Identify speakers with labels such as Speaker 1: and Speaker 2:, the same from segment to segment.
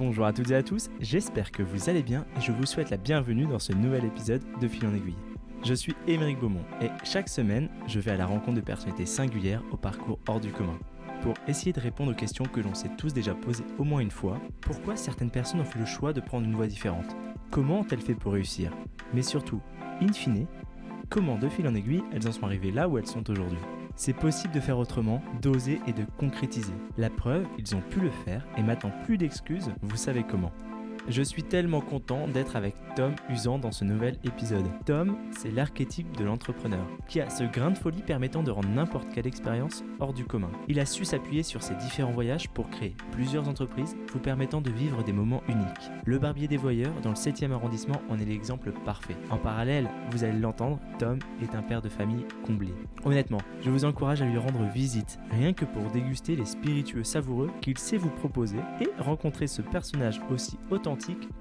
Speaker 1: Bonjour à toutes et à tous, j'espère que vous allez bien et je vous souhaite la bienvenue dans ce nouvel épisode de Fil en Aiguille. Je suis Émeric Beaumont et chaque semaine, je vais à la rencontre de personnalités singulières au parcours hors du commun. Pour essayer de répondre aux questions que l'on s'est tous déjà posées au moins une fois, pourquoi certaines personnes ont fait le choix de prendre une voie différente ? Comment ont-elles fait pour réussir ? Mais surtout, in fine, comment de fil en aiguille elles en sont arrivées là où elles sont aujourd'hui ? C'est possible de faire autrement, d'oser et de concrétiser. La preuve, ils ont pu le faire et maintenant plus d'excuses, vous savez comment. Je suis tellement content d'être avec Tom Usan dans ce nouvel épisode. Tom, c'est l'archétype de l'entrepreneur, qui a ce grain de folie permettant de rendre n'importe quelle expérience hors du commun. Il a su s'appuyer sur ses différents voyages pour créer plusieurs entreprises vous permettant de vivre des moments uniques. Le Barbier des Voyeurs, dans le 7e arrondissement, en est l'exemple parfait. En parallèle, vous allez l'entendre, Tom est un père de famille comblé. Honnêtement, je vous encourage à lui rendre visite, rien que pour déguster les spiritueux savoureux qu'il sait vous proposer et rencontrer ce personnage aussi authentique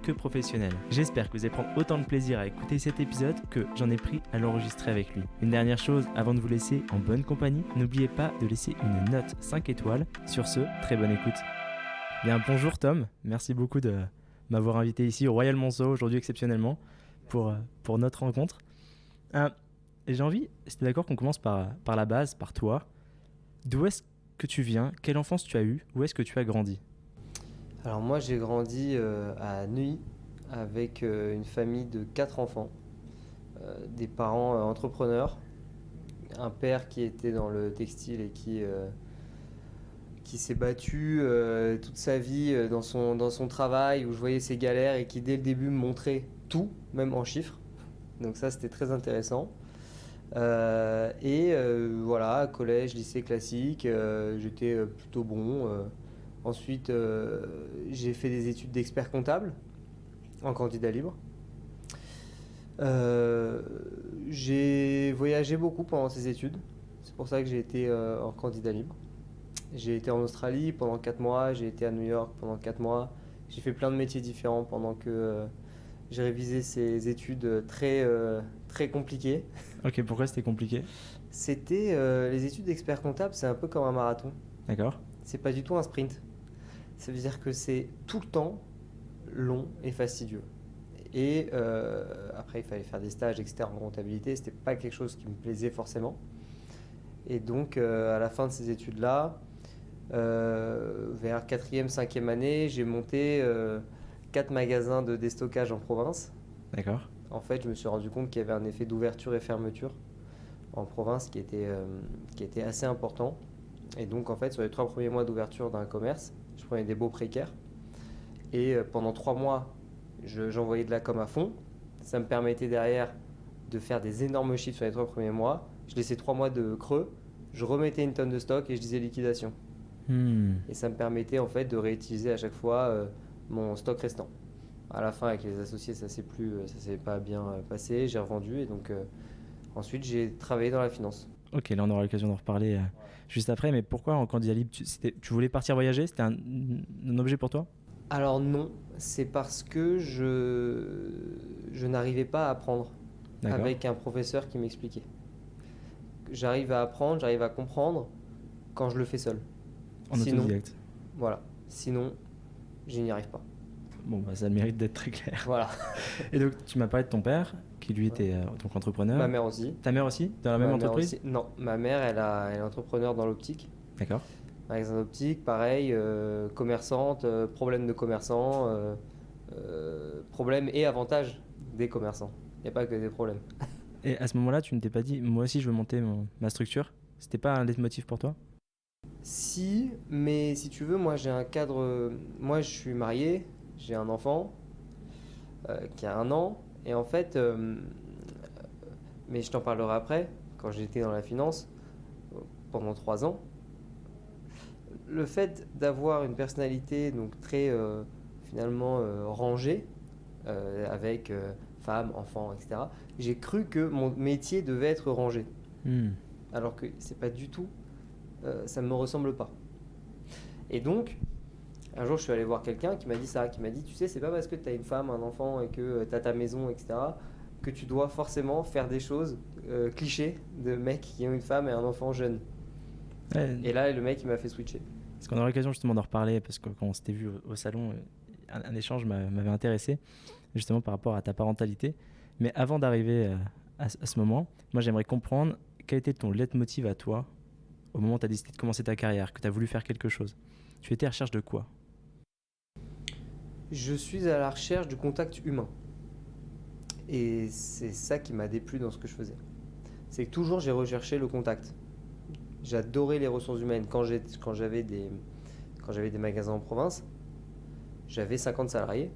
Speaker 1: que professionnel. J'espère que vous allez prendre autant de plaisir à écouter cet épisode que j'en ai pris à l'enregistrer avec lui. Une dernière chose avant de vous laisser en bonne compagnie, n'oubliez pas de laisser une note 5 étoiles. Sur ce, très bonne écoute. Bien, bonjour Tom, merci beaucoup de m'avoir invité ici au Royal Monceau aujourd'hui exceptionnellement pour notre rencontre. J'ai envie, si tu es d'accord, qu'on commence par la base, par toi. D'où est-ce que tu viens ? Quelle enfance tu as eue ? Où est-ce que tu as grandi ?
Speaker 2: Alors moi j'ai grandi à Neuilly avec une famille de 4 enfants, des parents entrepreneurs, un père qui était dans le textile et qui s'est battu toute sa vie dans son travail où je voyais ses galères et qui dès le début me montrait tout, même en chiffres. Donc ça c'était très intéressant. Voilà, collège, lycée classique, j'étais plutôt bon. Ensuite, j'ai fait des études d'expert comptable en candidat libre. J'ai voyagé beaucoup pendant ces études. C'est pour ça que j'ai été en candidat libre. J'ai été en Australie pendant 4 mois, j'ai été à New York pendant 4 mois. J'ai fait plein de métiers différents pendant que j'ai révisé ces études très compliquées.
Speaker 1: Ok, pourquoi c'était compliqué ?
Speaker 2: C'était les études d'expert comptable, c'est un peu comme un marathon.
Speaker 1: D'accord.
Speaker 2: C'est pas du tout un sprint. Ça veut dire que c'est tout le temps long et fastidieux. Et après, il fallait faire des stages, etc. en comptabilité. C'était pas quelque chose qui me plaisait forcément. Et donc, à la fin de ces études-là, vers 4e, 5e année, j'ai monté 4 magasins de déstockage en province.
Speaker 1: D'accord.
Speaker 2: En fait, je me suis rendu compte qu'il y avait un effet d'ouverture et fermeture en province qui était assez important. Et donc, en fait, sur les 3 premiers mois d'ouverture d'un commerce, je prenais des baux précaires. Et pendant 3 mois, j'envoyais de la com à fond. Ça me permettait derrière de faire des énormes chiffres sur les 3 premiers mois. Je laissais 3 mois de creux. Je remettais une tonne de stock et je disais liquidation. Et ça me permettait en fait de réutiliser à chaque fois mon stock restant. À la fin, avec les associés, ça s'est pas bien passé. J'ai revendu et donc ensuite j'ai travaillé dans la finance.
Speaker 1: Ok, là on aura l'occasion d'en reparler juste après, mais pourquoi en candidat libre tu voulais partir voyager ? C'était un objet pour toi ?
Speaker 2: Alors non, c'est parce que je n'arrivais pas à apprendre avec un professeur qui m'expliquait. J'arrive à apprendre, j'arrive à comprendre quand je le fais seul.
Speaker 1: En autodidacte.
Speaker 2: Voilà, sinon je n'y arrive pas.
Speaker 1: Bon, bah ça a le mérite d'être très clair.
Speaker 2: Voilà.
Speaker 1: Et donc tu m'as parlé de ton père, qui lui était donc entrepreneur.
Speaker 2: Ma mère aussi.
Speaker 1: Ta mère aussi ? Dans la même entreprise ?
Speaker 2: Non, ma mère elle est entrepreneur dans l'optique.
Speaker 1: D'accord.
Speaker 2: Magasin d'optique, pareil, commerçante, problème de commerçants, problème et avantage des commerçants. Il n'y a pas que des problèmes.
Speaker 1: Et à ce moment-là, tu ne t'es pas dit, moi aussi je veux monter ma structure ? C'était pas un leitmotiv pour toi ?
Speaker 2: Si, mais si tu veux, moi j'ai un cadre. Moi je suis marié, j'ai un enfant qui a 1 an, et en fait, mais je t'en parlerai après, quand j'étais dans la finance, pendant 3 ans. Le fait d'avoir une personnalité donc très finalement rangée, avec femme, enfant, etc., j'ai cru que mon métier devait être rangé. Alors que c'est pas du tout, ça ne me ressemble pas. Et donc, un jour je suis allé voir quelqu'un qui m'a dit ça, qui m'a dit, tu sais, c'est pas parce que tu as une femme, un enfant et que tu as ta maison, etc., que tu dois forcément faire des choses clichés de mecs qui ont une femme et un enfant jeune. Ouais. Et là, le mec, il m'a fait switcher.
Speaker 1: Parce qu'on aura l'occasion justement d'en reparler, parce que quand on s'était vu au salon, un échange m'avait intéressé, justement par rapport à ta parentalité. Mais avant d'arriver à ce moment, moi j'aimerais comprendre quel était ton leitmotiv à toi au moment où tu as décidé de commencer ta carrière, que tu as voulu faire quelque chose. Tu étais à la recherche de quoi?
Speaker 2: Je suis à la recherche du contact humain. Et c'est ça qui m'a déplu dans ce que je faisais. C'est que toujours j'ai recherché le contact. J'adorais les ressources humaines. Quand j'avais des magasins en province, j'avais 50 salariés.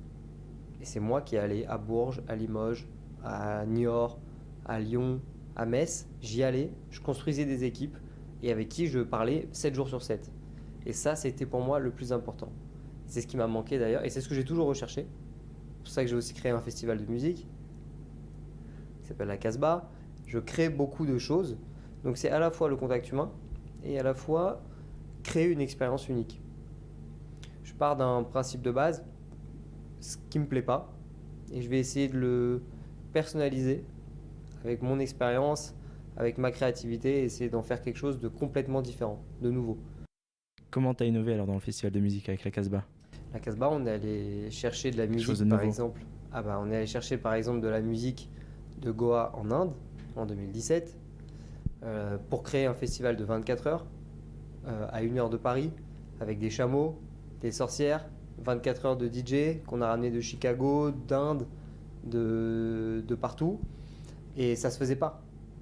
Speaker 2: Et c'est moi qui allais à Bourges, à Limoges, à Niort, à Lyon, à Metz. J'y allais, je construisais des équipes et avec qui je parlais 7 jours sur 7. Et ça, c'était pour moi le plus important. C'est ce qui m'a manqué d'ailleurs et c'est ce que j'ai toujours recherché. C'est pour ça que j'ai aussi créé un festival de musique qui s'appelle la Casbah. Je crée beaucoup de choses. Donc c'est à la fois le contact humain et à la fois créer une expérience unique. Je pars d'un principe de base, ce qui me plaît pas, et je vais essayer de le personnaliser avec mon expérience, avec ma créativité, et essayer d'en faire quelque chose de complètement différent, de nouveau.
Speaker 1: Comment tu as innové alors dans le festival de musique avec la Casbah?
Speaker 2: La Casbah, on est allé chercher de la
Speaker 1: Quelque chose
Speaker 2: musique,
Speaker 1: de
Speaker 2: par
Speaker 1: nouveau.
Speaker 2: exemple. Ah bah, on est allé chercher par exemple de la musique de Goa en Inde en 2017 pour créer un festival de 24 heures à 1 heure de Paris avec des chameaux, des sorcières, 24 heures de DJ qu'on a ramené de Chicago, d'Inde, de partout. Et ça se faisait pas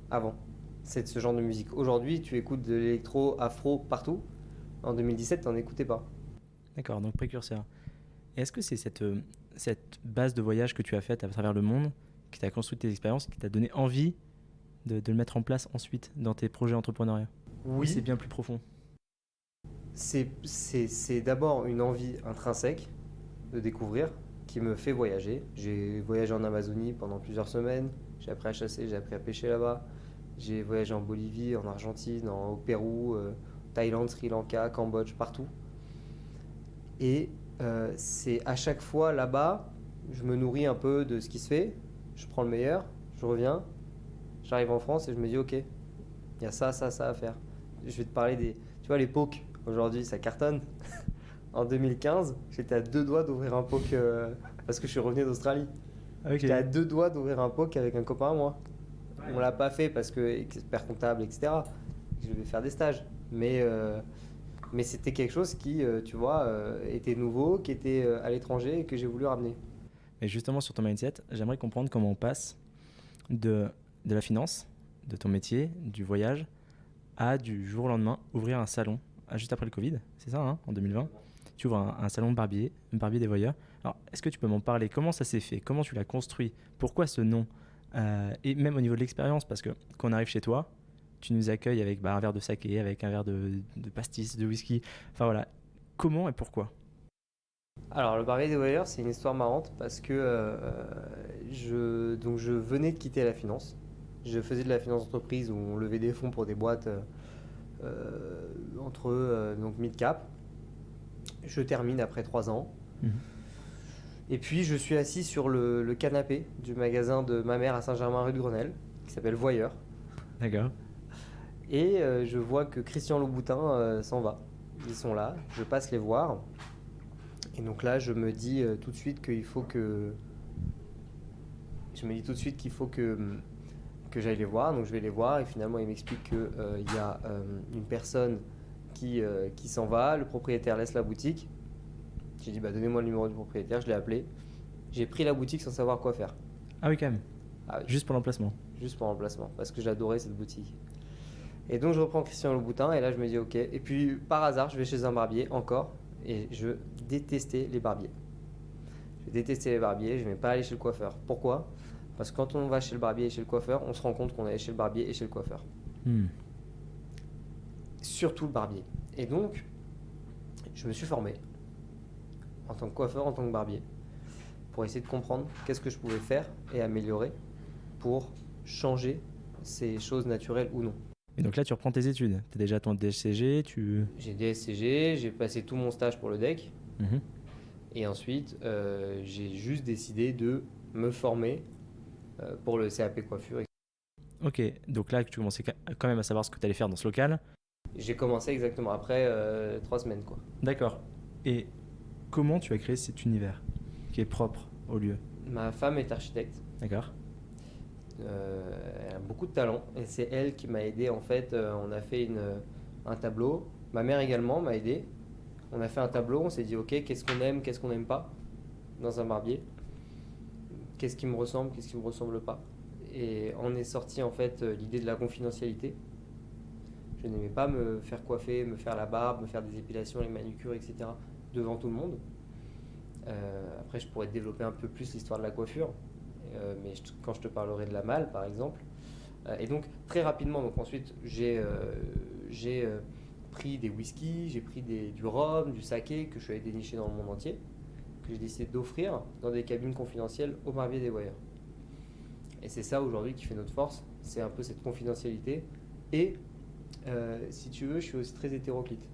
Speaker 2: avant, c'est ce genre de musique. Aujourd'hui, tu écoutes de l'électro, afro partout. En 2017, t'en écoutais pas.
Speaker 1: D'accord, donc précurseur. Et est-ce que c'est cette base de voyage que tu as faite à travers le monde, qui t'a construit tes expériences, qui t'a donné envie de le mettre en place ensuite dans tes projets entrepreneuriaux? Ou c'est
Speaker 2: Oui,
Speaker 1: bien plus profond?
Speaker 2: c'est d'abord une envie intrinsèque de découvrir qui me fait voyager. J'ai voyagé en Amazonie pendant plusieurs semaines. J'ai appris à chasser, j'ai appris à pêcher là-bas. J'ai voyagé en Bolivie, en Argentine, au Pérou, Thaïlande, Sri Lanka, Cambodge, partout. Et c'est à chaque fois là-bas, je me nourris un peu de ce qui se fait. Je prends le meilleur, je reviens, j'arrive en France et je me dis ok, il y a ça, ça, ça à faire. Je vais te parler des. Tu vois, les pokes, aujourd'hui ça cartonne. En 2015, j'étais à 2 doigts d'ouvrir un poke parce que je suis revenu d'Australie.
Speaker 1: Ok.
Speaker 2: J'étais à 2 doigts d'ouvrir un poke avec un copain à moi. On l'a pas fait parce que expert comptable, etc. Je devais faire des stages. Mais c'était quelque chose qui, tu vois, était nouveau, qui était à l'étranger et que j'ai voulu ramener.
Speaker 1: Mais justement, sur ton mindset, j'aimerais comprendre comment on passe de, de la finance, de ton métier, du voyage, à du jour au lendemain ouvrir un salon, juste après le Covid, c'est ça, hein, en 2020. Tu ouvres un salon de barbier, un barbier des voyeurs. Alors, est-ce que tu peux m'en parler? Comment ça s'est fait? Comment tu l'as construit? Pourquoi ce nom? Et même au niveau de l'expérience, parce que quand on arrive chez toi, tu nous accueilles avec un verre de saké, avec un verre de pastis, de whisky. Enfin voilà, comment et pourquoi?
Speaker 2: Alors, le barbier des voyeurs, c'est une histoire marrante parce que donc je venais de quitter la finance. Je faisais de la finance d'entreprise où on levait des fonds pour des boîtes entre donc mid-cap. Je termine après 3 ans.
Speaker 1: Mhm.
Speaker 2: Et puis, je suis assis sur le canapé du magasin de ma mère à Saint-Germain, rue de Grenelle, qui s'appelle Voyeur.
Speaker 1: D'accord.
Speaker 2: Et je vois que Christian Louboutin s'en va. Ils sont là, je passe les voir. Et donc là, je me dis tout de suite qu'il faut que. Je me dis tout de suite qu'il faut que j'aille les voir. Donc je vais les voir et finalement, il m'explique qu'il y a une personne qui s'en va. Le propriétaire laisse la boutique. J'ai dit, bah, donnez-moi le numéro du propriétaire. Je l'ai appelé. J'ai pris la boutique sans savoir quoi faire.
Speaker 1: Ah oui, quand même.
Speaker 2: Ah oui,
Speaker 1: Juste pour l'emplacement.
Speaker 2: juste pour remplacement, parce que j'adorais cette boutique. Et donc je reprends Christian Louboutin et là je me dis ok. Et puis par hasard je vais chez un barbier encore et je détestais les barbiers. Je détestais les barbiers, je n'aimais pas aller chez le coiffeur. Pourquoi? Parce que quand on va chez le barbier et chez le coiffeur, on se rend compte qu'on est chez le barbier et chez le coiffeur.
Speaker 1: Hmm.
Speaker 2: Surtout le barbier. Et donc je me suis formé en tant que coiffeur, en tant que barbier, pour essayer de comprendre qu'est-ce que je pouvais faire et améliorer pour changer ces choses naturelles ou non.
Speaker 1: Et donc là, tu reprends tes études. Tu as déjà ton DSCG,
Speaker 2: J'ai DSCG, j'ai passé tout mon stage pour le DEC.
Speaker 1: Mhm.
Speaker 2: Et ensuite, j'ai juste décidé de me former pour le CAP coiffure.
Speaker 1: Ok, donc là, tu commençais quand même à savoir ce que tu allais faire dans ce local.
Speaker 2: J'ai commencé exactement après 3 semaines, quoi.
Speaker 1: D'accord. Et comment tu as créé cet univers qui est propre au lieu?
Speaker 2: Ma femme est architecte.
Speaker 1: D'accord.
Speaker 2: Elle a beaucoup de talent et c'est elle qui m'a aidé. En fait, on a fait un tableau. Ma mère également m'a aidé. On a fait un tableau, on s'est dit ok, qu'est-ce qu'on aime, qu'est-ce qu'on n'aime pas dans un barbier, qu'est-ce qui me ressemble, qu'est-ce qui me ressemble pas. Et on est sorti en fait l'idée de la confidentialité. Je n'aimais pas me faire coiffer, me faire la barbe, me faire des épilations, les manucures, etc. devant tout le monde. Après, je pourrais développer un peu plus l'histoire de la coiffure, mais quand je te parlerai de la malle, par exemple. Et donc, très rapidement, donc ensuite, j'ai pris des whiskies, j'ai pris du rhum, du saké que je suis allé dénicher dans le monde entier, que j'ai décidé d'offrir dans des cabines confidentielles au barbier des voyeurs. Et c'est ça aujourd'hui qui fait notre force, c'est un peu cette confidentialité. Et si tu veux, je suis aussi très hétéroclite.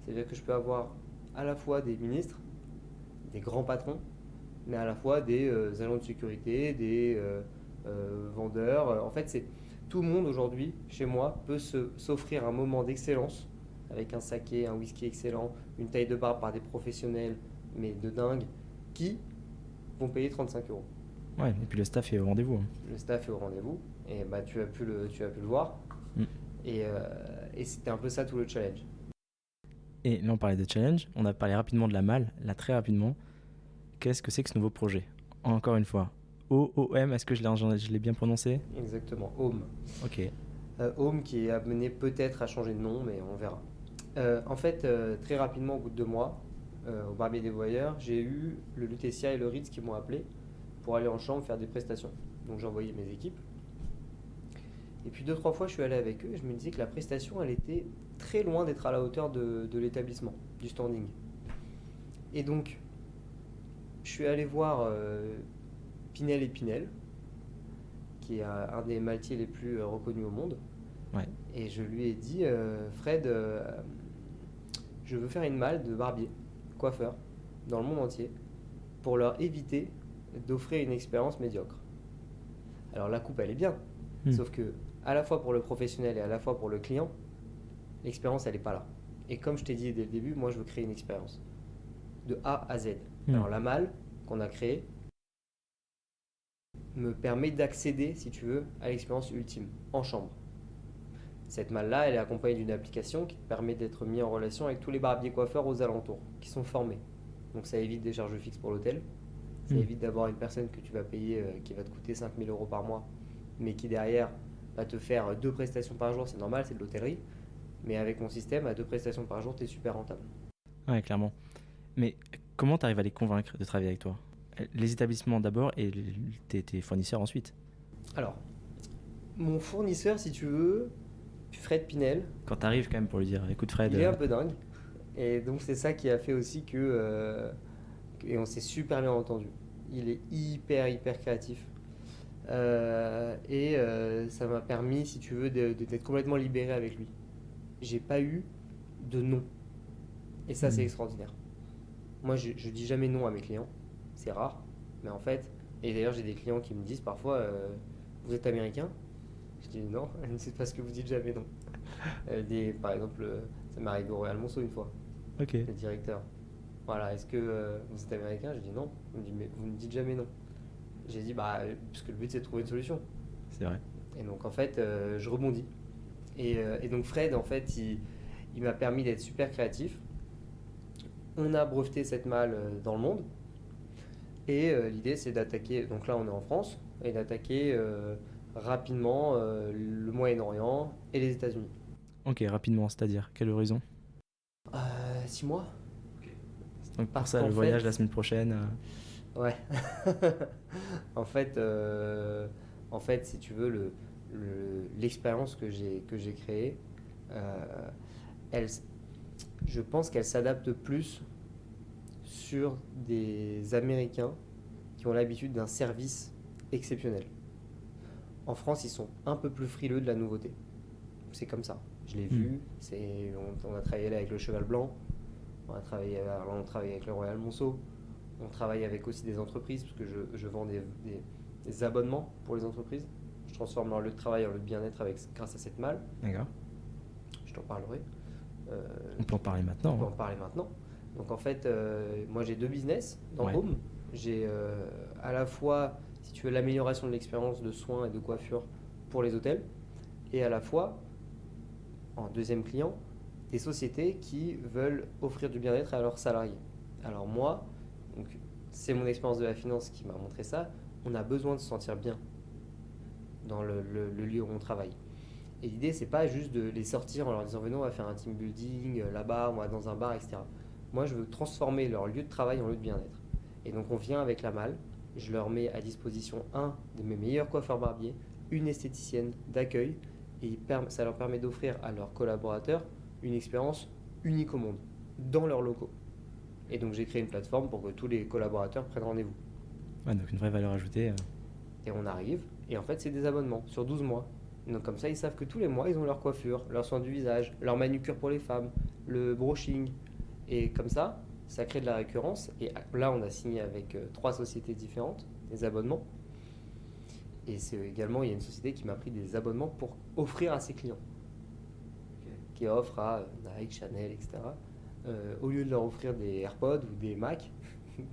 Speaker 2: C'est-à-dire que je peux avoir à la fois des ministres, des grands patrons, mais à la fois des agents de sécurité, des vendeurs. En fait, c'est tout le monde aujourd'hui, chez moi, peut s'offrir un moment d'excellence avec un saké, un whisky excellent, une taille de barbe par des professionnels, mais de dingue, qui vont payer 35 euros.
Speaker 1: Ouais, et puis le staff est au rendez-vous. Hein.
Speaker 2: Le staff est au rendez-vous, et bah, tu as pu le voir.
Speaker 1: Mm.
Speaker 2: Et c'était un peu ça tout le challenge.
Speaker 1: Et là, on parlait de challenge, on a parlé rapidement de la malle, là très rapidement. Qu'est-ce que c'est que ce nouveau projet? Encore une fois, OOM, est-ce que je l'ai bien prononcé?
Speaker 2: Exactement, Home.
Speaker 1: Ok.
Speaker 2: Home qui est amené peut-être à changer de nom, mais on verra. En fait, très rapidement, au bout de 2 mois, au Barbier des Voyeurs, j'ai eu le Lutetia et le Ritz qui m'ont appelé pour aller en chambre faire des prestations. Donc j'ai envoyé mes équipes. Et puis 2-3 fois, je suis allé avec eux et je me disais que la prestation, elle était très loin d'être à la hauteur de l'établissement, du standing. Et donc, je suis allé voir Pinel et Pinel, qui est un des maltiers les plus reconnus au monde.
Speaker 1: Ouais.
Speaker 2: Et je lui ai dit, Fred, je veux faire une malle de barbier, coiffeur, dans le monde entier, pour leur éviter d'offrir une expérience médiocre. Alors la coupe, elle est bien, sauf que à la fois pour le professionnel et à la fois pour le client, l'expérience, elle n'est pas là. Et comme je t'ai dit dès le début, moi, je veux créer une expérience de A à Z. Alors la malle qu'on a créée me permet d'accéder, si tu veux, à l'expérience ultime, en chambre. Cette malle-là, elle est accompagnée d'une application qui te permet d'être mis en relation avec tous les barbiers coiffeurs aux alentours, qui sont formés. Donc ça évite des charges fixes pour l'hôtel, ça évite d'avoir une personne que tu vas payer qui va te coûter 5 000 euros par mois, mais qui derrière va te faire 2 prestations par jour, c'est normal, c'est de l'hôtellerie. Mais avec mon système, à 2 prestations par jour, tu es super rentable.
Speaker 1: Ouais, clairement. Mais comment tu arrives à les convaincre de travailler avec toi? Les établissements d'abord et tes fournisseurs ensuite.
Speaker 2: Alors, mon fournisseur, si tu veux, Fred Pinel.
Speaker 1: Quand tu arrives quand même pour lui dire, écoute Fred.
Speaker 2: Il est un peu dingue. Et donc c'est ça qui a fait aussi que... et on s'est super bien entendu. Il est hyper créatif. Ça m'a permis, si tu veux, d'être complètement libéré avec lui. J'ai pas eu de non. Et ça, c'est extraordinaire. Moi, je dis jamais non à mes clients. C'est rare. Mais en fait, et d'ailleurs, j'ai des clients qui me disent parfois, vous êtes américain? Je dis non, c'est parce que vous dites jamais non. Par exemple, ça m'est arrivé au Royal Monceau une fois.
Speaker 1: Ok.
Speaker 2: Le directeur. Voilà, est-ce que vous êtes américain? Je dis non. Il me dit, mais vous ne dites jamais non. J'ai dit, bah, parce que le but c'est de trouver une solution.
Speaker 1: C'est vrai.
Speaker 2: Et donc en fait, je rebondis. Et donc Fred, en fait, il m'a permis d'être super créatif. On a breveté cette malle dans le monde. Et l'idée c'est d'attaquer, donc là on est en France, et d'attaquer rapidement le Moyen-Orient et les États-Unis.
Speaker 1: Ok, rapidement, c'est-à-dire quel horizon?
Speaker 2: 6 mois.
Speaker 1: Donc pour ça, le voyage la semaine prochaine.
Speaker 2: Ouais. En fait, si tu veux, l'expérience que j'ai créée, je pense qu'elle s'adapte plus sur des Américains qui ont l'habitude d'un service exceptionnel. En France, ils sont un peu plus frileux de la nouveauté. C'est comme ça. Je l'ai vu. On a travaillé là avec le Cheval Blanc. On travaille avec le Royal Monceau. On travaille avec aussi des entreprises parce que je vends des abonnements pour les entreprises. Je transforme leur lieu de travail en lieu de bien-être grâce à cette malle.
Speaker 1: D'accord.
Speaker 2: Je t'en parlerai.
Speaker 1: On peut en parler maintenant.
Speaker 2: On peut en parler maintenant. Donc en fait, moi j'ai 2 business dans
Speaker 1: Ouais.
Speaker 2: Home. J'ai à la fois, si tu veux, l'amélioration de l'expérience de soins et de coiffure pour les hôtels, et à la fois, en deuxième client, des sociétés qui veulent offrir du bien-être à leurs salariés. Alors moi, donc, c'est mon expérience de la finance qui m'a montré ça, on a besoin de se sentir bien dans le lieu où on travaille. Et l'idée, c'est pas juste de les sortir en leur disant venons, on va faire un team building là-bas, on va dans un bar, etc. Moi, je veux transformer leur lieu de travail en lieu de bien-être. Et donc, on vient avec la malle, je leur mets à disposition un de mes meilleurs coiffeurs barbiers, une esthéticienne d'accueil, et ça leur permet d'offrir à leurs collaborateurs une expérience unique au monde, dans leurs locaux. Et donc, j'ai créé une plateforme pour que tous les collaborateurs prennent rendez-vous.
Speaker 1: Ouais, donc une vraie valeur ajoutée.
Speaker 2: Et on arrive, et en fait, c'est des abonnements sur 12 mois. Donc comme ça, ils savent que tous les mois, ils ont leur coiffure, leur soin du visage, leur manucure pour les femmes, le brushing. Et comme ça crée de la récurrence. Et là, on a signé avec 3 sociétés différentes, des abonnements. Et c'est également, il y a une société qui m'a pris des abonnements pour offrir à ses clients. Qui offre à Nike, Chanel, etc. Au lieu de leur offrir des AirPods ou des Mac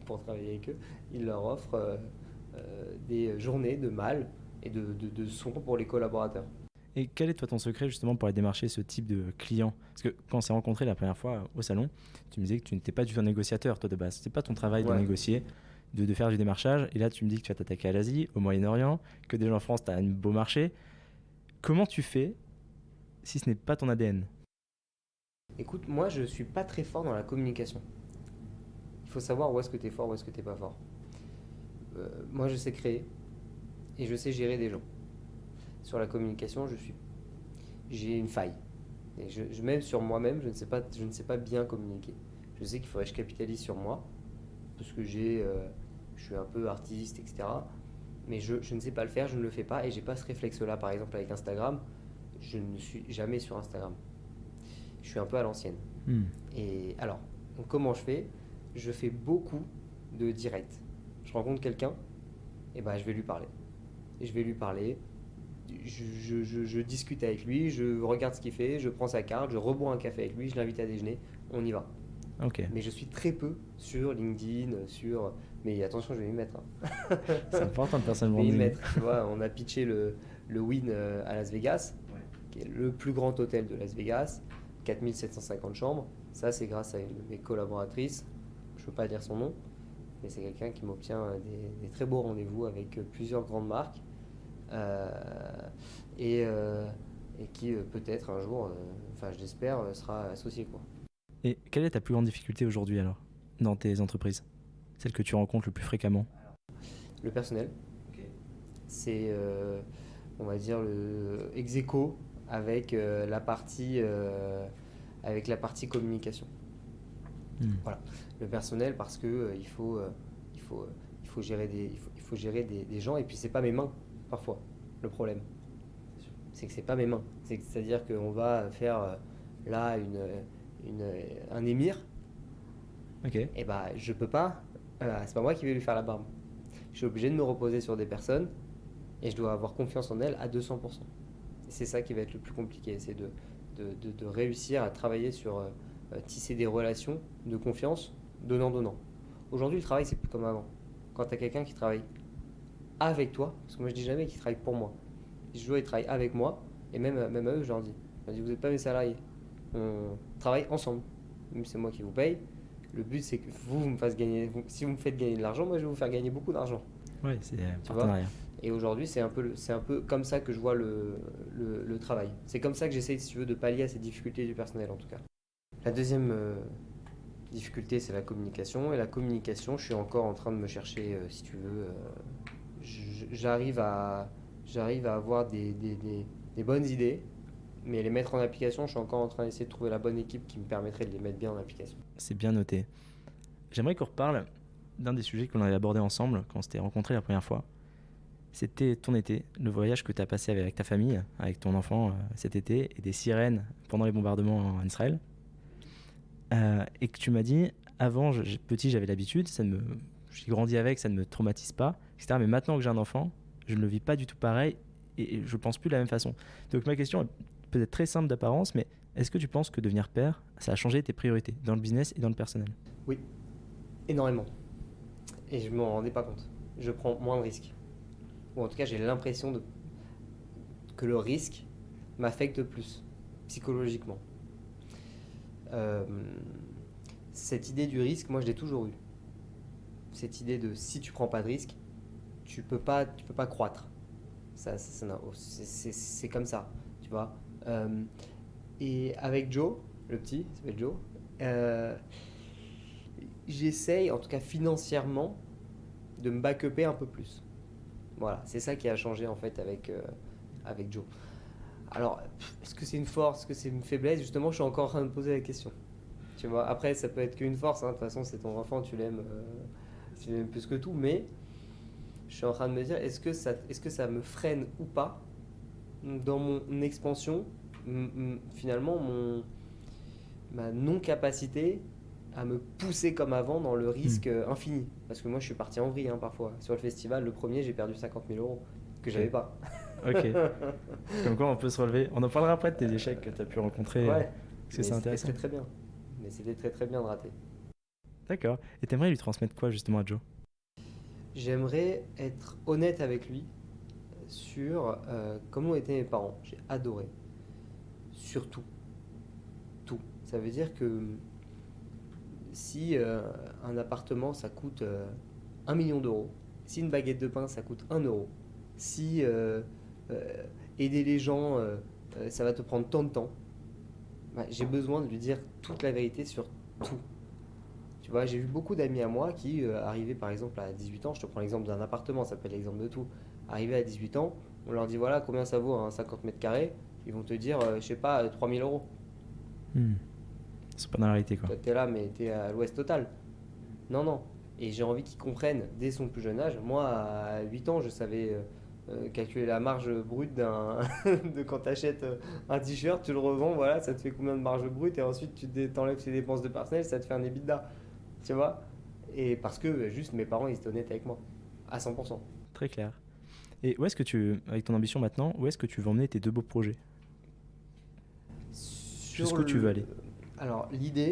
Speaker 2: pour travailler avec eux, ils leur offrent des journées de mal et de soins pour les collaborateurs.
Speaker 1: Et quel est toi ton secret justement pour aller démarcher ce type de client? Parce que quand on s'est rencontrés la première fois au salon, tu me disais que tu n'étais pas du tout un négociateur toi de base. C'est pas ton travail de
Speaker 2: Ouais.
Speaker 1: négocier, de faire du démarchage. Et là tu me dis que tu vas t'attaquer à l'Asie, au Moyen-Orient, que déjà en France tu as un beau marché. Comment tu fais si ce n'est pas ton ADN?
Speaker 2: Écoute, moi je suis pas très fort dans la communication. Il faut savoir où est-ce que tu es fort, où est-ce que tu n'es pas fort. Moi je sais créer et je sais gérer des gens. Sur la communication, j'ai une faille. Et même sur moi-même, je ne sais pas bien communiquer. Je sais qu'il faudrait que je capitalise sur moi, parce que je suis un peu artiste, etc. Mais je ne sais pas le faire, je ne le fais pas, et j'ai pas ce réflexe-là. Par exemple, avec Instagram, je ne suis jamais sur Instagram. Je suis un peu à l'ancienne. Et alors, donc comment je fais? Je fais beaucoup de direct. Je rencontre quelqu'un, et ben je vais lui parler. Et je vais lui parler. Je discute avec lui, je regarde ce qu'il fait, je prends sa carte, je rebois un café avec lui, je l'invite à déjeuner, on y va.
Speaker 1: Ok.
Speaker 2: Mais je suis très peu sur LinkedIn, sur. Mais attention, je vais m'y mettre. Hein.
Speaker 1: C'est important de personne
Speaker 2: Je vais m'y
Speaker 1: branding.
Speaker 2: mettre. Tu vois, on a pitché le Wynn à Las Vegas, qui est le plus grand hôtel de Las Vegas, 4750 chambres. Ça, c'est grâce à une de mes collaboratrices. Je ne veux pas dire son nom, mais c'est quelqu'un qui m'obtient des très beaux rendez-vous avec plusieurs grandes marques. Et qui peut-être un jour, enfin je l'espère, sera associé quoi.
Speaker 1: Et quelle est ta plus grande difficulté aujourd'hui alors dans tes entreprises? Celle que tu rencontres le plus fréquemment?
Speaker 2: Le personnel, c'est on va dire le ex aequo avec avec la partie communication. Voilà, le personnel parce que il faut gérer des gens et puis c'est pas mes mains parfois le problème. C'est que c'est pas mes mains. C'est-à-dire qu'on va faire là un émir.
Speaker 1: Ok.
Speaker 2: Et bah je peux pas. C'est pas moi qui vais lui faire la barbe. Je suis obligé de me reposer sur des personnes et je dois avoir confiance en elles à 200%. Et c'est ça qui va être le plus compliqué, c'est de réussir à travailler sur tisser des relations de confiance donnant-donnant. Aujourd'hui, le travail, c'est plus comme avant. Quand tu as quelqu'un qui travaille avec toi, parce que moi je dis jamais qu'il travaille pour moi, je dois, ils travaillent avec moi, et même à eux, je leur dis, vous n'êtes pas mes salariés, on travaille ensemble. Même c'est moi qui vous paye. Le but, c'est que vous me fassiez gagner. Si vous me faites gagner de l'argent, moi, je vais vous faire gagner beaucoup d'argent.
Speaker 1: Ouais, c'est un
Speaker 2: Tu
Speaker 1: partenariat.
Speaker 2: Et aujourd'hui, c'est un peu comme ça que je vois le travail. C'est comme ça que j'essaye, si tu veux, de pallier à ces difficultés du personnel, en tout cas. La deuxième difficulté, c'est la communication. Et la communication, je suis encore en train de me chercher, si tu veux. J'arrive à avoir des bonnes idées, mais les mettre en application, je suis encore en train d'essayer de trouver la bonne équipe qui me permettrait de les mettre bien en application.
Speaker 1: C'est bien noté. J'aimerais qu'on reparle d'un des sujets qu'on avait abordé ensemble quand on s'était rencontrés la première fois. C'était ton été, le voyage que tu as passé avec ta famille, avec ton enfant cet été, et des sirènes pendant les bombardements en Israël. Et que tu m'as dit, avant, petit, j'avais l'habitude, j'ai grandi avec, ça ne me traumatise pas, etc. Mais maintenant que j'ai un enfant, je ne le vis pas du tout pareil et je ne pense plus de la même façon. Donc ma question est peut-être très simple d'apparence, mais Est-ce que tu penses que devenir père, ça a changé tes priorités dans le business et dans le personnel?
Speaker 2: Oui, énormément. Et je m'en rendais pas compte. Je prends moins de risques. Ou en tout cas, j'ai l'impression que le risque m'affecte plus, psychologiquement. Euh, Cette idée du risque, moi, je l'ai toujours eue. Cette idée de si tu prends pas de risque, tu peux pas croître. C'est comme ça, tu vois. Et avec Joe, le petit, il s'appelle Joe, euh, j'essaye, en tout cas financièrement, de me backuper un peu plus. Voilà, c'est ça qui a changé en fait avec Joe. Alors, est-ce que c'est une force, est-ce que c'est une faiblesse? Justement, je suis encore en train de me poser la question. Tu vois, après, ça peut être qu'une force, hein. De toute façon, c'est ton enfant, tu l'aimes plus que tout. Mais je suis en train de me dire, est-ce que ça me freine ou pas dans mon expansion, finalement, ma non-capacité à me pousser comme avant dans le
Speaker 1: Hmm.
Speaker 2: risque infini. Parce que moi, je suis parti en vrille, hein, parfois. Sur le festival, le premier, j'ai perdu 50 000 € que
Speaker 1: Ok.
Speaker 2: j'avais pas.
Speaker 1: Ok. Comme quoi on peut se relever. On en parlera après de tes échecs que tu as pu rencontrer,
Speaker 2: Ouais,
Speaker 1: parce que
Speaker 2: mais
Speaker 1: c'est
Speaker 2: c'était
Speaker 1: intéressant.
Speaker 2: très très bien. Mais c'était très très bien de rater.
Speaker 1: D'accord. Et t'aimerais lui transmettre quoi justement à Joe?
Speaker 2: J'aimerais être honnête avec lui sur comment étaient mes parents. J'ai adoré. Surtout, tout. Ça veut dire que si un appartement ça coûte 1 million d'euros, si une baguette de pain ça coûte 1 euro, si euh, aider les gens ça va te prendre tant de temps, bah, j'ai besoin de lui dire toute la vérité sur tout. Tu vois, j'ai vu beaucoup d'amis à moi qui arrivaient par exemple à 18 ans, je te prends l'exemple d'un appartement, ça peut être l'exemple de tout. Arrivés à 18 ans, on leur dit voilà combien ça vaut un 50 mètres carrés, ils vont te dire je sais pas 3 000 euros.
Speaker 1: Hmm. C'est pas dans la réalité quoi.
Speaker 2: Toi t'es là mais t'es à l'ouest total. Non, non. Et j'ai envie qu'ils comprennent dès son plus jeune âge. Moi, à 8 ans, je savais calculer la marge brute de quand tu achètes un t-shirt, tu le revends, voilà, ça te fait combien de marge brute, et ensuite t'enlèves tes dépenses de personnel, ça te fait un EBITDA. Tu vois? Et parce que juste mes parents, ils étaient honnêtes avec moi. À 100%.
Speaker 1: Très clair. Et où est-ce que avec ton ambition maintenant, où est-ce que tu veux emmener tes deux beaux projets?
Speaker 2: Sur
Speaker 1: Jusqu'où tu veux
Speaker 2: le...
Speaker 1: aller?
Speaker 2: Alors, l'idée,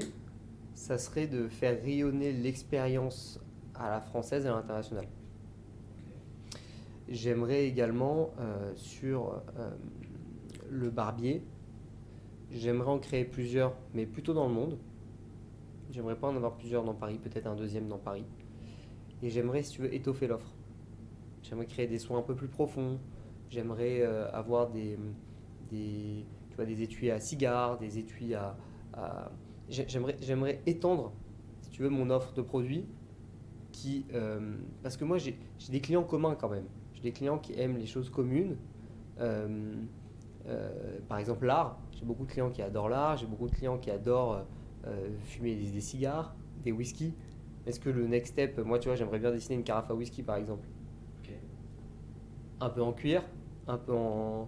Speaker 2: ça serait de faire rayonner l'expérience à la française et à l'international. J'aimerais également sur le barbier, j'aimerais en créer plusieurs, mais plutôt dans le monde. J'aimerais pas en avoir plusieurs dans Paris, peut-être un deuxième dans Paris. Et j'aimerais, si tu veux, étoffer l'offre. J'aimerais créer des soins un peu plus profonds. J'aimerais avoir tu vois, des étuis à cigares, des étuis à- j'aimerais étendre, si tu veux, mon offre de produits parce que moi, j'ai des clients communs quand même. J'ai des clients qui aiment les choses communes. Euh, Par exemple, l'art. J'ai beaucoup de clients qui adorent l'art. J'ai beaucoup de clients qui adorent fumer des cigares, des whisky. Est-ce que le next step, moi, tu vois, j'aimerais bien dessiner une carafe à whisky, par exemple. Un peu en cuir, un peu en,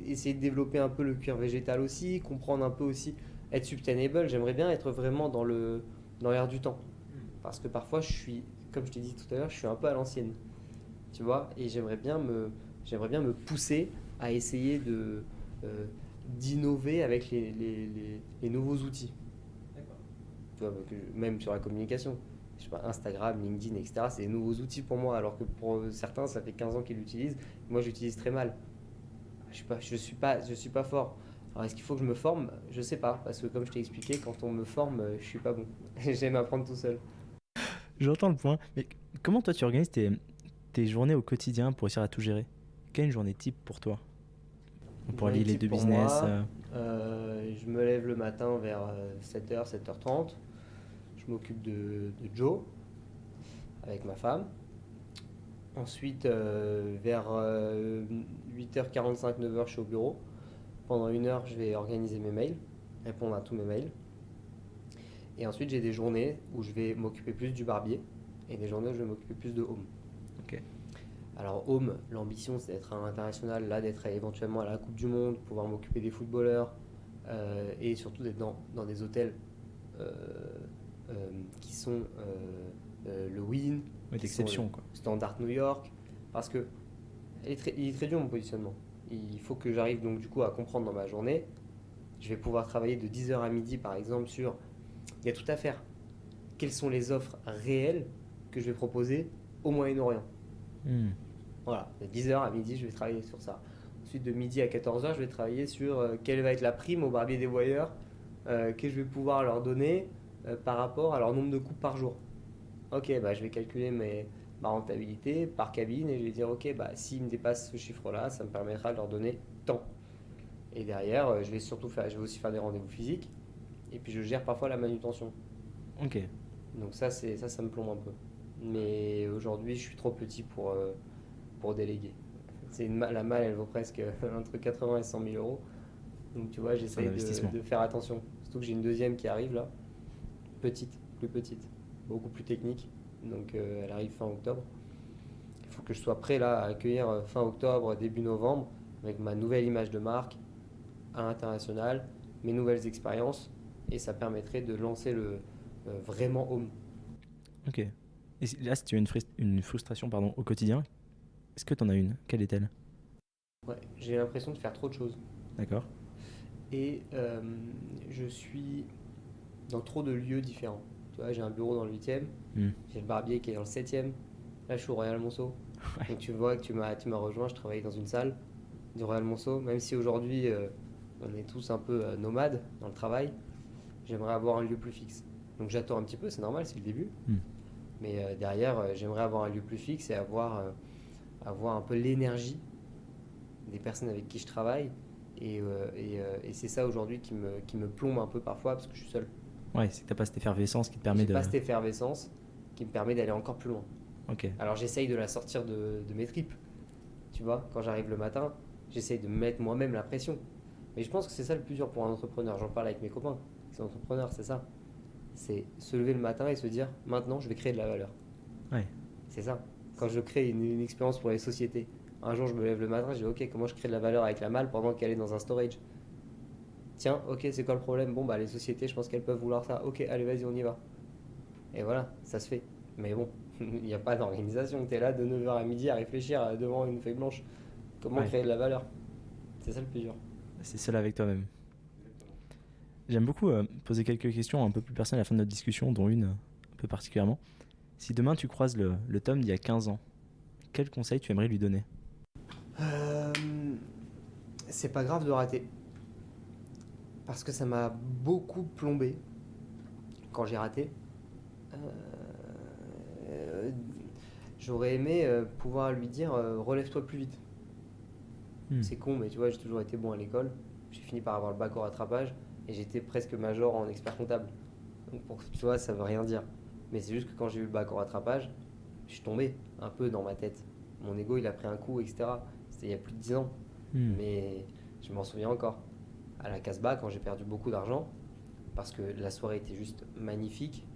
Speaker 2: essayer de développer un peu le cuir végétal aussi, comprendre un peu aussi, être sustainable. J'aimerais bien être vraiment dans l'air du temps. Parce que parfois, comme je t'ai dit tout à l'heure, je suis un peu à l'ancienne, tu vois, et j'aimerais bien me pousser à essayer d'innover avec les nouveaux outils. Tu vois, même sur la communication. Je sais pas, Instagram, LinkedIn, etc. C'est des nouveaux outils pour moi, alors que pour certains, ça fait 15 ans qu'ils l'utilisent. Moi, j'utilise très mal. Je suis pas fort. Alors, est-ce qu'il faut que je me forme? Je sais pas, parce que comme je t'ai expliqué, quand on me forme, je suis pas bon. J'aime apprendre tout seul.
Speaker 1: J'entends le point. Mais comment toi tu organises tes journées au quotidien pour réussir à tout gérer? Quelle est une journée type pour toi?
Speaker 2: Une
Speaker 1: Pour
Speaker 2: journée
Speaker 1: allier les
Speaker 2: type
Speaker 1: deux
Speaker 2: pour
Speaker 1: business.
Speaker 2: moi, je me lève le matin vers 7h, 7h30. Je m'occupe de Joe avec ma femme. Ensuite, vers 8h45, 9h, je suis au bureau. Pendant 1 heure, je vais organiser mes mails, répondre à tous mes mails. Et ensuite, j'ai des journées où je vais m'occuper plus du barbier et des journées où je vais m'occuper plus de home.
Speaker 1: Ok.
Speaker 2: Alors, home, l'ambition, c'est d'être à l'international, là, d'être éventuellement à la Coupe du Monde, pouvoir m'occuper des footballeurs et surtout d'être dans des hôtels euh, qui sont le Wynn,
Speaker 1: Ouais,
Speaker 2: qui sont le
Speaker 1: d'exception quoi.
Speaker 2: Standard New York, parce que il est très dur mon positionnement. Il faut que j'arrive donc du coup à comprendre dans ma journée Je vais pouvoir travailler de 10 heures à midi, par exemple, sur... Il y a tout à faire. Quelles sont les offres réelles que je vais proposer au Moyen-Orient?
Speaker 1: Hmm.
Speaker 2: Voilà, de 10 heures à midi, je vais travailler sur ça. Ensuite, de midi à 14 heures, je vais travailler sur quelle va être la prime au barbier des voyeurs que je vais pouvoir leur donner par rapport à leur nombre de coupes par jour. Ok, bah, je vais calculer ma rentabilité par cabine et je vais dire, ok, bah, s'ils me dépassent ce chiffre-là, ça me permettra de leur donner tant. Et derrière, je vais aussi faire des rendez-vous physiques et puis je gère parfois la manutention.
Speaker 1: Ok.
Speaker 2: Donc ça me plombe un peu. Mais aujourd'hui, je suis trop petit pour déléguer. La malle, elle vaut presque entre 80 et 100 000 euros. Donc tu vois,
Speaker 1: C'est un
Speaker 2: j'essaye
Speaker 1: investissement.
Speaker 2: de faire attention. Surtout que j'ai une deuxième qui arrive là, petite, plus petite, beaucoup plus technique. Donc elle arrive fin octobre. Il faut que je sois prêt là à accueillir fin octobre, début novembre, avec ma nouvelle image de marque à l'international, mes nouvelles expériences. Et ça permettrait de lancer le vraiment home.
Speaker 1: Ok. Et là, si tu as une frustration pardon, au quotidien, est-ce que tu en as une? Quelle est-elle?
Speaker 2: Ouais, j'ai l'impression de faire trop de choses.
Speaker 1: D'accord.
Speaker 2: Et je suis dans trop de lieux différents. Tu vois, j'ai un bureau dans le 8e,
Speaker 1: Hmm.
Speaker 2: j'ai le barbier qui est dans le 7e, là je suis au Royal Monceau.
Speaker 1: Ouais.
Speaker 2: Donc tu vois que tu m'as rejoint, je travaille dans une salle du Royal Monceau, même si aujourd'hui on est tous un peu nomades dans le travail, j'aimerais avoir un lieu plus fixe. Donc j'attends un petit peu, c'est normal, c'est le début,
Speaker 1: Hmm.
Speaker 2: mais derrière j'aimerais avoir un lieu plus fixe et avoir un peu l'énergie des personnes avec qui je travaille. Et c'est ça aujourd'hui qui me plombe un peu parfois parce que je suis seul.
Speaker 1: Ouais, c'est que t'as pas cette effervescence qui te permet
Speaker 2: J'ai
Speaker 1: de.
Speaker 2: pas cette effervescence qui me permet d'aller encore plus loin.
Speaker 1: Ok.
Speaker 2: Alors j'essaye de la sortir de mes tripes. Tu vois, quand j'arrive le matin, j'essaye de me mettre moi-même la pression. Mais je pense que c'est ça le plus dur pour un entrepreneur. J'en parle avec mes copains qui sont entrepreneurs, c'est ça. C'est se lever le matin et se dire maintenant je vais créer de la valeur.
Speaker 1: Ouais.
Speaker 2: C'est ça. Quand je crée une expérience pour les sociétés, un jour je me lève le matin, je dis ok, comment je crée de la valeur avec la malle pendant qu'elle est dans un storage. Tiens, ok, c'est quoi le problème? Bon, bah les sociétés, je pense qu'elles peuvent vouloir ça. Ok, allez, vas-y, on y va. Et voilà, ça se fait. Mais bon, il n'y a pas d'organisation. Tu es là de 9 heures à midi à réfléchir devant une feuille blanche. Comment
Speaker 1: Ouais.
Speaker 2: créer de la valeur? C'est ça le plus dur.
Speaker 1: C'est seul avec toi-même. J'aime beaucoup poser quelques questions un peu plus personnelles à la fin de notre discussion, dont une un peu particulièrement. Si demain tu croises le Tom d'il y a 15 ans, quel conseil tu aimerais lui donner?
Speaker 2: Euh, c'est pas grave de rater. Parce que ça m'a beaucoup plombé quand j'ai raté. Euh, J'aurais aimé pouvoir lui dire relève-toi plus vite.
Speaker 1: Hmm.
Speaker 2: C'est con, mais tu vois, j'ai toujours été bon à l'école. J'ai fini par avoir le bac au rattrapage et j'étais presque major en expert comptable. Donc tu vois, ça veut rien dire. Mais c'est juste que quand j'ai eu le bac au rattrapage, je suis tombé un peu dans ma tête. Mon ego, il a pris un coup, etc. C'était il y a plus de 10 ans.
Speaker 1: Hmm.
Speaker 2: Mais je m'en souviens encore. À la Casbah, quand j'ai perdu beaucoup d'argent, parce que la soirée était juste magnifique.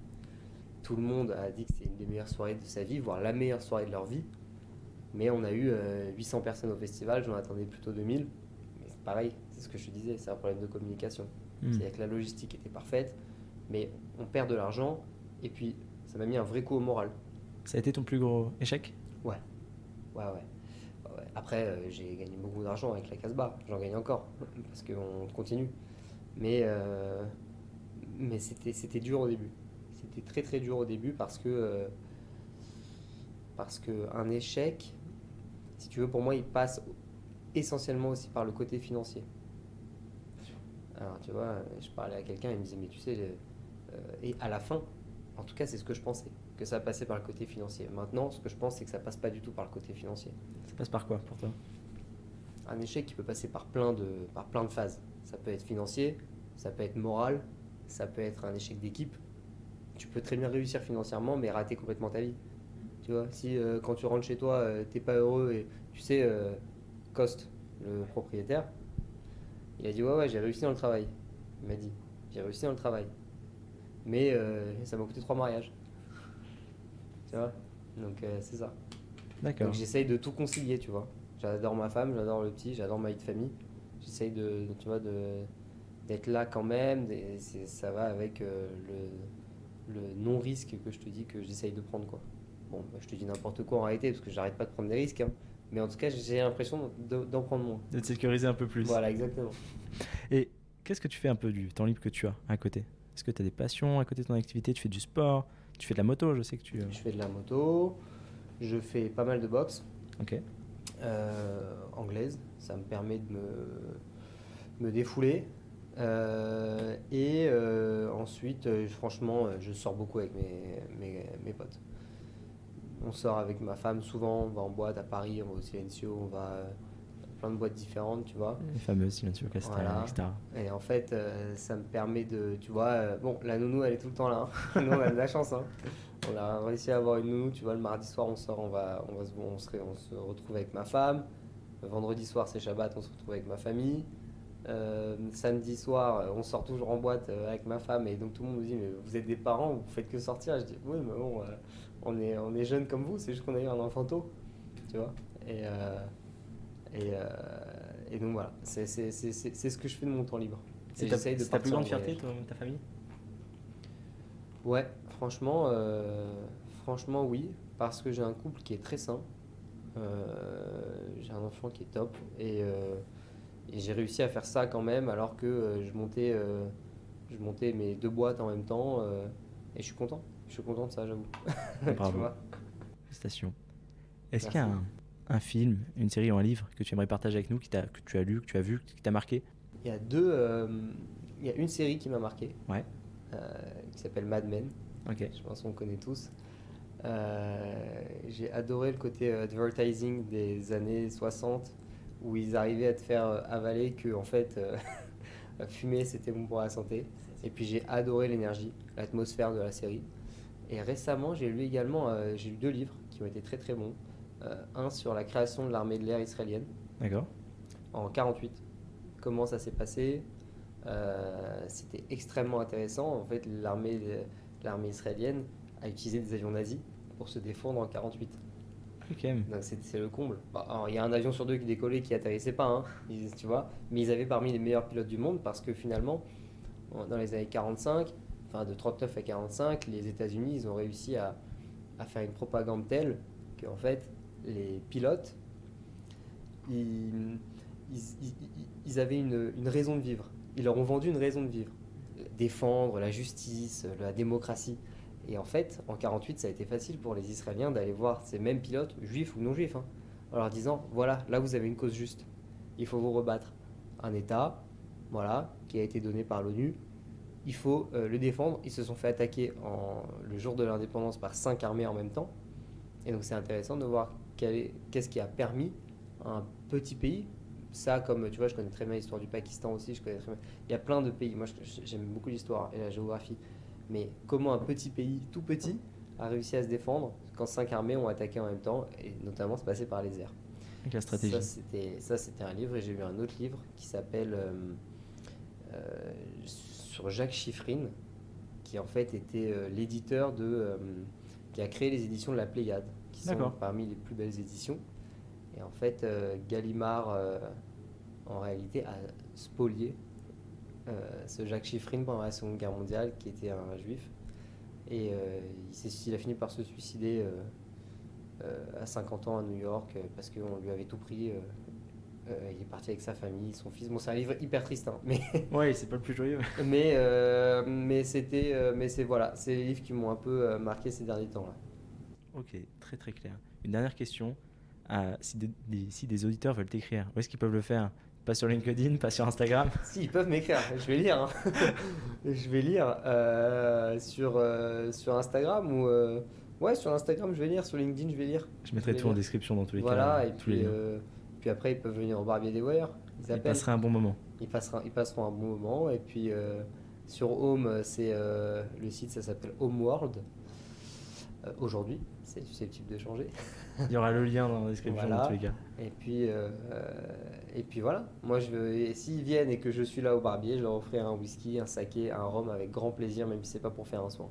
Speaker 2: Tout le monde a dit que c'était une des meilleures soirées de sa vie, voire la meilleure soirée de leur vie. Mais on a eu 800 personnes au festival, j'en attendais plutôt 2000. Mais c'est pareil, c'est ce que je te disais, c'est un problème de communication.
Speaker 1: Hmm.
Speaker 2: C'est-à-dire que la logistique était parfaite, mais on perd de l'argent, et puis ça m'a mis un vrai coup au moral.
Speaker 1: Ça a été ton plus gros échec?
Speaker 2: Ouais, ouais, ouais. Ouais. Après, j'ai gagné beaucoup d'argent avec la Casbah, j'en gagne encore, parce qu'on continue. Mais, euh, mais c'était dur au début. C'était très très dur au début parce que un échec, si tu veux, pour moi, il passe essentiellement aussi par le côté financier. Alors, tu vois, je parlais à quelqu'un, il me disait, mais tu sais, et à la fin, en tout cas, c'est ce que je pensais, que ça passait par le côté financier. Maintenant, ce que je pense, c'est que ça passe pas du tout par le côté financier.
Speaker 1: Ça passe par quoi pour toi?
Speaker 2: Un échec qui peut passer par plein de phases. Ça peut être financier, ça peut être moral, ça peut être un échec d'équipe. Tu peux très bien réussir financièrement, mais rater complètement ta vie. Tu vois, si quand tu rentres chez toi, t'es pas heureux et tu sais, Coste, le propriétaire, il a dit ouais ouais j'ai réussi dans le travail. Il m'a dit j'ai réussi dans le travail, mais ça m'a coûté 3 mariages. Tu vois, donc c'est ça. Donc
Speaker 1: D'accord.
Speaker 2: j'essaye de tout concilier, tu vois. J'adore ma femme, j'adore le petit, j'adore ma vie de famille. J'essaye tu vois, d'être là quand même. Ça va avec le non-risque que je te dis que j'essaye de prendre, quoi. Bon, bah, je te dis n'importe quoi en réalité parce que j'arrête pas de prendre des risques, hein. Mais en tout cas, j'ai l'impression d'en prendre moins.
Speaker 1: De te sécuriser un peu plus.
Speaker 2: Voilà, exactement.
Speaker 1: Et qu'est-ce que tu fais un peu du temps libre que tu as à côté? Est-ce que tu as des passions à côté de ton activité? Tu fais du sport? Tu fais de la moto, je sais que tu...
Speaker 2: Je fais de la moto, je fais pas mal de boxe
Speaker 1: Ok.
Speaker 2: anglaise. Ça me permet de me défouler. Ensuite, franchement, je sors beaucoup avec mes potes. On sort avec ma femme souvent, on va en boîte à Paris, on va au Silencio, on va dans plein de boîtes différentes, tu vois.
Speaker 1: Les fameuses Silencio Castel,
Speaker 2: Voilà.
Speaker 1: etc.
Speaker 2: Et en fait, ça me permet de, tu vois, bon, la nounou, elle est tout le temps là. Hein. Nous, on a de la chance. Hein. On a réussi à avoir une nounou, tu vois, le mardi soir, on sort, on se retrouve avec ma femme. Le vendredi soir, c'est Shabbat, on se retrouve avec ma famille. Samedi soir, on sort toujours en boîte avec ma femme et donc tout le monde nous dit mais vous êtes des parents, vous faites que sortir. Je dis oui mais bon, on est jeunes comme vous, c'est juste qu'on a eu un enfant tôt, tu vois. Et donc voilà, c'est ce que je fais de mon temps libre.
Speaker 1: C'est ta plus grande fierté, ta famille?
Speaker 2: Ouais, franchement oui, parce que j'ai un couple qui est très sain, j'ai un enfant qui est top et j'ai réussi à faire ça quand même alors que je montais mes 2 boîtes en même temps et je suis content de ça, j'avoue.
Speaker 1: Bravo.
Speaker 2: Tu vois.
Speaker 1: Félicitations. Est-ce
Speaker 2: Merci.
Speaker 1: qu'il y a un film, une série ou un livre que tu aimerais partager avec nous, que tu as lu, que tu as vu, qui t'a marqué?
Speaker 2: Il y a une série qui m'a marqué,
Speaker 1: Ouais.
Speaker 2: qui s'appelle Mad Men.
Speaker 1: Ok.
Speaker 2: Je pense qu'on connaît tous. J'ai adoré le côté advertising des années 60 où ils arrivaient à te faire avaler que en fait fumer c'était bon pour la santé. Et puis j'ai adoré l'énergie, l'atmosphère de la série. Et récemment j'ai lu également j'ai lu 2 livres qui ont été très très bons. Un sur la création de l'armée de l'air israélienne
Speaker 1: D'accord.
Speaker 2: en 48. Comment ça s'est passé? C'était extrêmement intéressant. En fait, l'armée israélienne a utilisé des avions nazis pour se défendre en 48.
Speaker 1: Ok.
Speaker 2: Donc c'est le comble. Alors, il y a un avion sur 2 qui décollait qui atterrissait pas, hein, tu vois. Mais ils avaient parmi les meilleurs pilotes du monde parce que finalement, dans les années 45, enfin de 39 à 45, les États-Unis, ils ont réussi à faire une propagande telle qu'en fait, les pilotes, ils avaient une raison de vivre. Ils leur ont vendu une raison de vivre. Défendre la justice, la démocratie. Et en fait, en 48, ça a été facile pour les Israéliens d'aller voir ces mêmes pilotes, juifs ou non juifs, hein, en leur disant, voilà, là vous avez une cause juste. Il faut vous rebattre. Un État, voilà, qui a été donné par l'ONU. Il faut le défendre. Ils se sont fait attaquer le jour de l'indépendance par 5 armées en même temps. Et donc c'est intéressant de voir qu'est-ce qui a permis à un petit pays, ça comme tu vois, je connais très bien l'histoire du Pakistan aussi, je connais très bien. Il y a plein de pays, moi j'aime beaucoup l'histoire et la géographie, mais comment un petit pays, tout petit, a réussi à se défendre quand 5 armées ont attaqué en même temps, et notamment c'est passé par les airs.
Speaker 1: Avec la stratégie.
Speaker 2: Ça c'était un livre, et j'ai lu un autre livre qui s'appelle sur Jacques Chiffrine, qui en fait était l'éditeur qui a créé les éditions de la Pléiade, qui sont parmi les plus belles éditions. Et en fait, Gallimard, en réalité, a spolié ce Jacques Chiffrine pendant la Seconde Guerre mondiale, qui était un juif. Et il a fini par se suicider à 50 ans à New York parce qu'on lui avait tout pris. Il est parti avec sa famille, son fils. Bon, c'est un livre hyper triste, hein, mais
Speaker 1: ouais, c'est pas le plus joyeux.
Speaker 2: mais c'est voilà, c'est les livres qui m'ont un peu marqué ces derniers temps là.
Speaker 1: Ok, très très clair. Une dernière question. Si des auditeurs veulent t'écrire, où est-ce qu'ils peuvent le faire? Pas sur LinkedIn, pas sur Instagram?
Speaker 2: Si, ils peuvent m'écrire, je vais lire. Hein. Je vais lire sur Instagram ou... ouais, sur Instagram, je vais lire. Sur LinkedIn, je vais lire.
Speaker 1: Je mettrai tout en description dans tous les cas.
Speaker 2: Voilà, et puis après, ils peuvent venir au Barbier des Warriors.
Speaker 1: Ils passeraient un bon moment.
Speaker 2: Ils passeront un bon moment. Et puis, sur Home, c'est le site, ça s'appelle Homeworld. Aujourd'hui, c'est susceptible de changer.
Speaker 1: Il y aura le lien dans la description
Speaker 2: voilà.
Speaker 1: dans tous les cas.
Speaker 2: Et puis voilà, moi s'ils viennent et que je suis là au Barbier, je leur offrirai un whisky, un saké, un rhum avec grand plaisir, même si c'est pas pour faire un soin.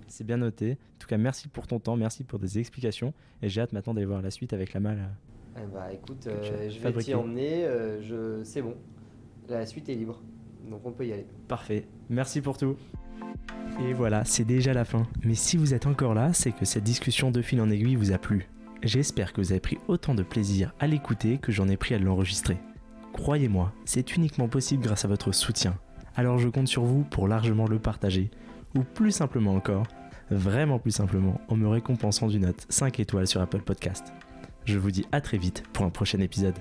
Speaker 1: C'est bien noté. En tout cas, merci pour ton temps, merci pour des explications. Et j'ai hâte maintenant d'aller voir la suite avec la malle.
Speaker 2: Écoute, je vais t'y emmener, c'est bon. La suite est libre, donc on peut y aller.
Speaker 1: Parfait, merci pour tout. Et voilà, c'est déjà la fin. Mais si vous êtes encore là, c'est que cette discussion de fil en aiguille vous a plu. J'espère que vous avez pris autant de plaisir à l'écouter que j'en ai pris à l'enregistrer. Croyez-moi, c'est uniquement possible grâce à votre soutien. Alors je compte sur vous pour largement le partager, ou plus simplement encore, vraiment plus simplement, en me récompensant d'une note 5 étoiles sur Apple Podcast. Je vous dis à très vite pour un prochain épisode.